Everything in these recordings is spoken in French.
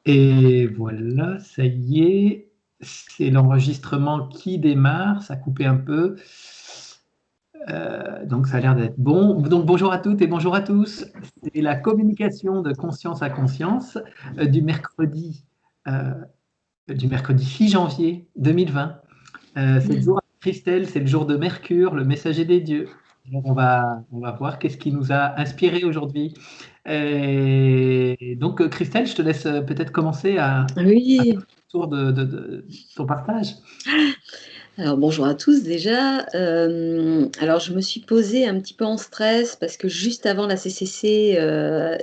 Et voilà, ça y est, c'est l'enregistrement qui démarre, ça a coupé un peu. Donc ça a l'air d'être bon. Donc bonjour à toutes et bonjour à tous. C'est la communication de conscience à conscience du euh, mercredi 6 janvier 2020. C'est le jour de Christelle, c'est le jour de Mercure, le messager des dieux. Donc on va voir qu'est-ce qui nous a inspiré aujourd'hui. Et donc Christelle, je te laisse peut-être commencer à Oui, faire le tour de ton partage. alors bonjour à tous déjà. Alors je me suis posée un petit peu en stress parce que juste avant la CCC,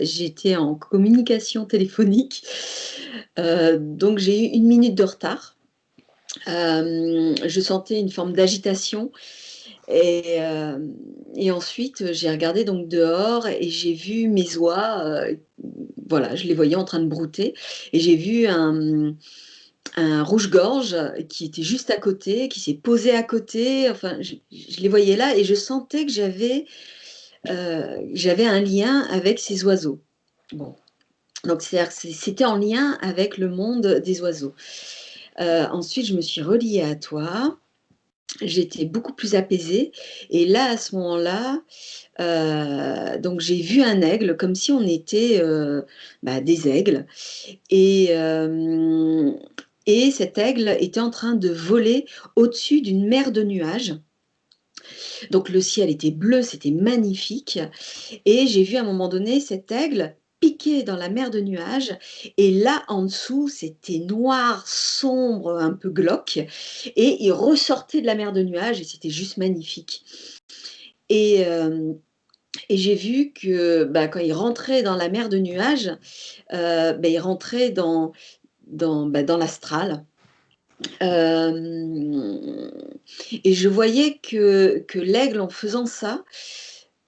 j'étais en communication téléphonique. Donc j'ai eu 1 minute de retard. Je sentais une forme d'agitation et ensuite j'ai regardé donc dehors et j'ai vu mes oies, voilà, je les voyais en train de brouter et j'ai vu un rouge-gorge qui était juste à côté, qui s'est posé à côté. Enfin, je les voyais là et je sentais que j'avais un lien avec ces oiseaux. Bon, donc c'était en lien avec le monde des oiseaux. Ensuite, je me suis reliée à toi. J'étais beaucoup plus apaisée et là, à ce moment-là, donc j'ai vu un aigle comme si on était, des aigles et hem et cet aigle était en train de voler au-dessus d'une mer de nuages. Donc le ciel était bleu, c'était magnifique et j'ai vu à un moment donné cet aigle piquer dans la mer de nuages et là, en dessous, c'était noir, sombre, un peu glauque et il ressortait de la mer de nuages et c'était juste magnifique et hem et j'ai vu que, quand il rentrait dans la mer de nuages, il rentrait dans l'astral. Hem Et je voyais que l'aigle, en faisant ça,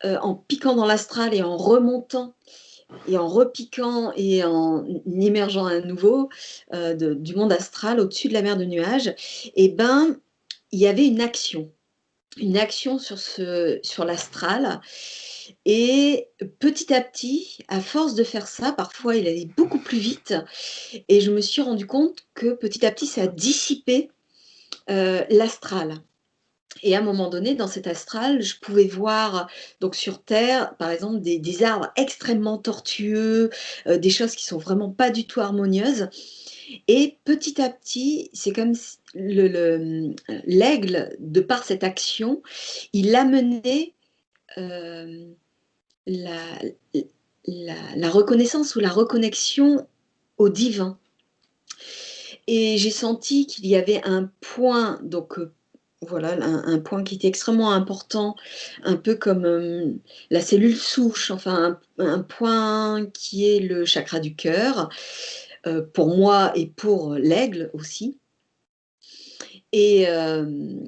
en piquant dans l'astral et en remontant et en repiquant et en émergeant à nouveau, du monde astral au-dessus de la mer de nuages et ben, il y avait une action sur l'astral et petit à petit, à force de faire ça, parfois il allait beaucoup plus vite et je me suis rendu compte que petit à petit ça dissipait, l'astral. Et à un moment donné, dans cet astral, je pouvais voir donc sur terre, par exemple, des arbres extrêmement tortueux, des choses qui sont vraiment pas du tout harmonieuses et petit à petit, c'est comme si l'aigle, de par cette action, il amenait, hem, la la reconnaissance ou la reconnexion au divin. Et j'ai senti qu'il y avait un point, donc voilà, un point qui était extrêmement important, un peu comme, la cellule souche, enfin un point qui est le chakra du cœur, pour moi et pour l'aigle aussi. Et hem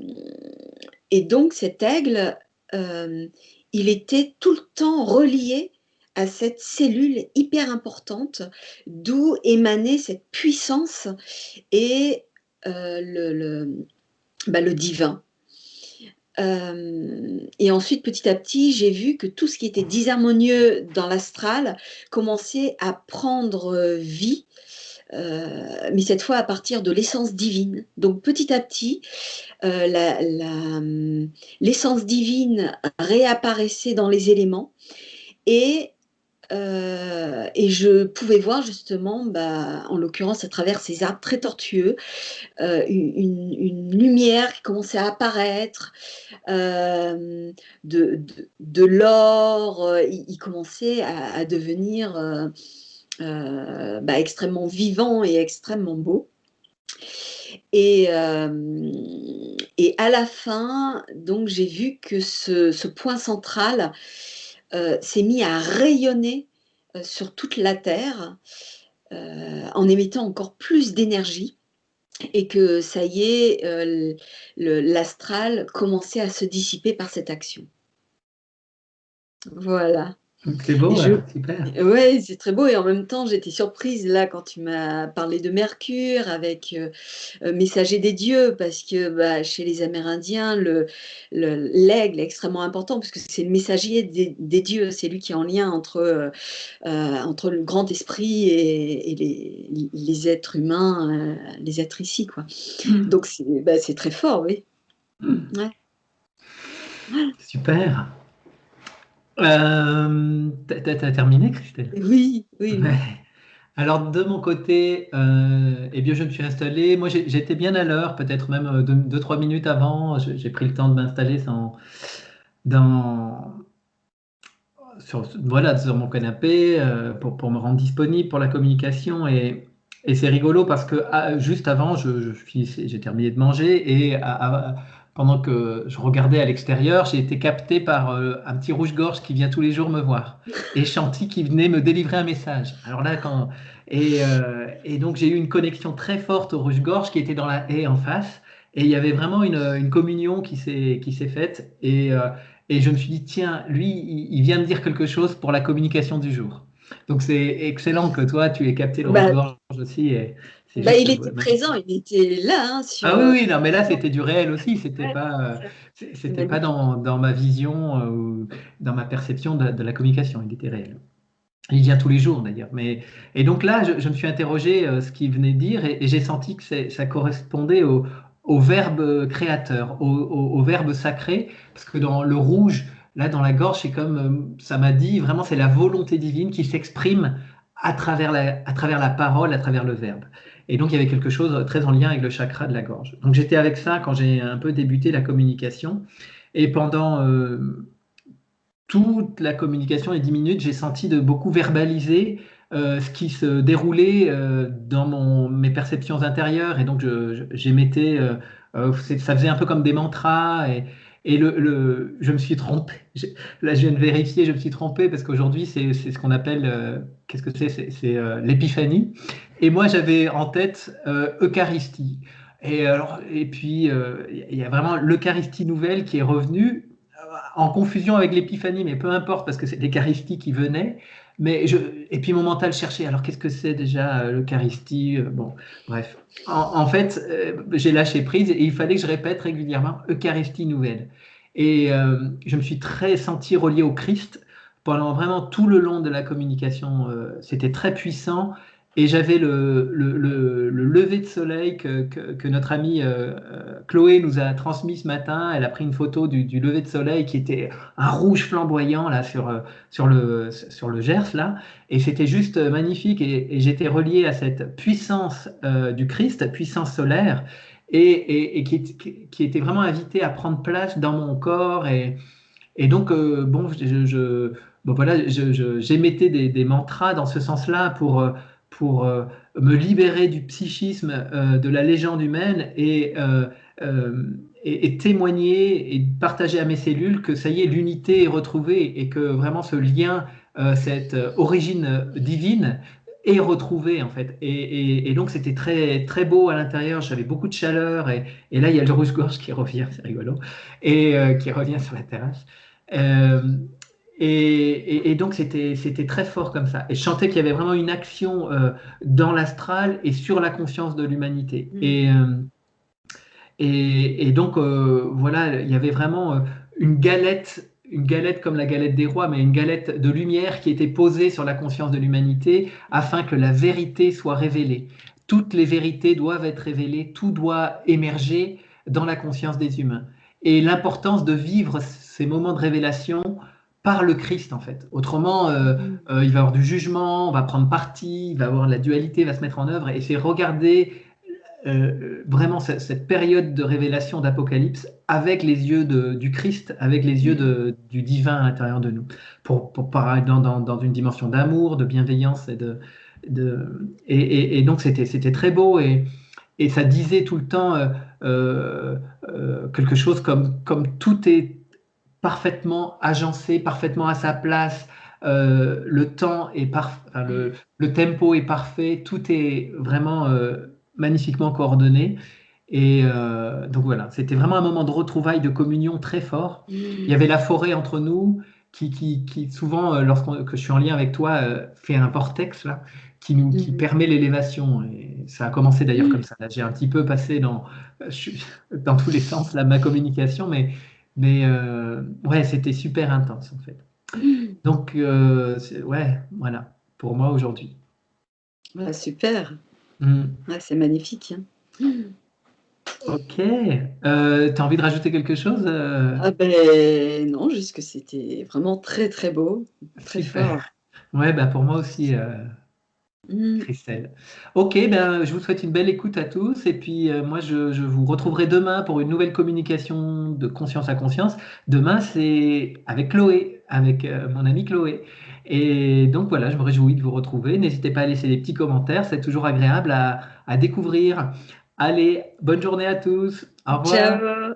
et donc cet aigle, hem, il était tout le temps relié à cette cellule hyper importante, d'où émanait cette puissance et le divin. Et ensuite, petit à petit, j'ai vu que tout ce qui était disharmonieux dans l'astral commençait à prendre, vie, mais cette fois à partir de l'essence divine. Donc petit à petit, l'essence divine réapparaissait dans les éléments et je pouvais voir justement, en l'occurrence à travers ces arbres très tortueux, une lumière qui commençait à apparaître, de l'or, il commençait à devenir, extrêmement vivant et extrêmement beau et à la fin, donc j'ai vu que ce point central, s'est mis à rayonner, sur toute la terre, en émettant encore plus d'énergie et que ça y est, l'astral commençait à se dissiper par cette action. Voilà. C'est beau, Je super. Ouais, c'est très beau et en même temps, j'étais surprise là quand tu m'as parlé de Mercure avec, messager des dieux parce que, bah, chez les Amérindiens, l'aigle est extrêmement important parce que c'est le messager des dieux. C'est lui qui est en lien entre le grand esprit et les êtres humains, les êtres ici, quoi. Mmh. Donc c'est très fort, oui. Mmh. Ouais. Ouais. Super. Tu as terminé, Christelle? Oui, oui, Ouais. oui. Alors de mon côté, eh bien, je me suis installé. Moi, j'étais bien à l'heure, peut-être même 2-3 minutes avant. J'ai pris le temps de m'installer dans, voilà, sur mon canapé pour me rendre disponible pour la communication. Et c'est rigolo parce que juste avant, j'ai terminé de manger et pendant que je regardais à l'extérieur, j'ai été capté par un petit rouge-gorge qui vient tous les jours me voir et Chanty qui venait me délivrer un message. Alors là, et donc j'ai eu une connexion très forte au rouge-gorge qui était dans la haie en face. Et il y avait vraiment une communion qui s'est faite. Et je me suis dit, tiens, lui, il vient me dire quelque chose pour la communication du jour. Donc c'est excellent que toi, tu aies capté le Bah rouge-gorge aussi. Et c'est bah, juste il était présent, magnifique. il était là, hein, Ah oui, oui, non, mais là, c'était du réel aussi. C'était ouais, pas, ça, c'est c'était pas magnifique. dans ma vision ou dans ma perception de la communication. Il était réel. Il vient tous les jours d'ailleurs. Et donc là, je me suis interrogé ce qu'il venait dire et j'ai senti que ça correspondait au verbe créateur, au verbe sacré, parce que dans le rouge, là dans la gorge, c'est comme ça m'a dit, vraiment c'est la volonté divine qui s'exprime à travers la parole, à travers le verbe. Et donc il y avait quelque chose très en lien avec le chakra de la gorge. Donc j'étais avec ça quand j'ai un peu débuté la communication. Et pendant toute la communication, les 10 minutes, j'ai senti de beaucoup verbaliser ce qui se déroulait dans mes perceptions intérieures. Et donc, j'émettais, ça faisait un peu comme des mantras. Et je me suis trompé. Là, je viens de vérifier, je me suis trompé parce qu'aujourd'hui, c'est ce qu'on appelle, qu'est-ce que c'est? C'est l'épiphanie. Et moi, j'avais en tête Eucharistie. Et puis, il y a vraiment l'Eucharistie nouvelle qui est revenue en confusion avec l'épiphanie, mais peu importe, parce que c'est l'Eucharistie qui venait. Et puis mon mental cherchait, alors qu'est-ce que c'est déjà l'Eucharistie? Bon, bref. En fait, j'ai lâché prise et il fallait que je répète régulièrement Eucharistie nouvelle. Et je me suis très senti relié au Christ pendant vraiment tout le long de la communication. C'était très puissant. Et j'avais le lever de soleil que notre amie Chloé nous a transmis ce matin. Elle a pris une photo du lever de soleil qui était un rouge flamboyant là sur le Gers là. Et c'était juste magnifique. Et j'étais relié à cette puissance du Christ, puissance solaire, et qui était vraiment invité à prendre place dans mon corps. Et donc, bon, bon, voilà, j'émettais des mantras dans ce sens-là pour me libérer du psychisme de la légende humaine euh, et témoigner et partager à mes cellules que ça y est, l'unité est retrouvée et que vraiment ce lien, cette origine divine est retrouvée en fait. Et donc, c'était très, très beau à l'intérieur, j'avais beaucoup de chaleur et là, il y a le rouge-gorge qui revient, c'est rigolo, et qui revient sur la terrasse. Euh, et donc, c'était très fort comme ça. Et je sentais qu'il y avait vraiment une action dans l'astral et sur la conscience de l'humanité. Mmh. Et donc, voilà, il y avait vraiment une galette comme la galette des rois, mais une galette de lumière qui était posée sur la conscience de l'humanité afin que la vérité soit révélée. Toutes les vérités doivent être révélées, tout doit émerger dans la conscience des humains. Et l'importance de vivre ces moments de révélation par le Christ, en fait. Autrement, Mmh. il va y avoir du jugement, on va prendre parti, il va y avoir la dualité, va se mettre en œuvre, et c'est regarder vraiment cette période de révélation d'Apocalypse avec les yeux du Christ, avec les yeux du divin à l'intérieur de nous, pour parler dans une dimension d'amour, de bienveillance et donc c'était très beau et ça disait tout le temps quelque chose comme tout est parfaitement agencé, parfaitement à sa place. Le temps est parfait, enfin, le tempo est parfait, tout est vraiment magnifiquement coordonné. Et donc voilà, c'était vraiment un moment de retrouvailles, de communion très fort. Il y Mmh. avait la forêt entre nous qui souvent, que je suis en lien avec toi, fait un vortex là, qui Mhm. permet l'élévation. Et ça a commencé d'ailleurs comme ça. Là, j'ai un petit peu passé dans tous les sens là, ma communication, mais ouais, c'était super intense en fait. Donc, ouais, voilà, pour moi aujourd'hui. Ah, super. Hmm. Ah, c'est magnifique, hein. Ok. T'as envie de rajouter quelque chose? Ah ben non, juste que c'était vraiment très, très beau, très Super. fort. Ouais, bah pour moi aussi, Mmh. Christelle. Ok, ben, je vous souhaite une belle écoute à tous. Et puis, moi, je vous retrouverai demain pour une nouvelle communication de conscience à conscience. Demain, c'est avec Chloé, avec mon amie Chloé. Et donc, voilà, je me réjouis de vous retrouver. N'hésitez pas à laisser des petits commentaires. C'est toujours agréable à découvrir. Allez, bonne journée à tous. Au revoir. Ciao.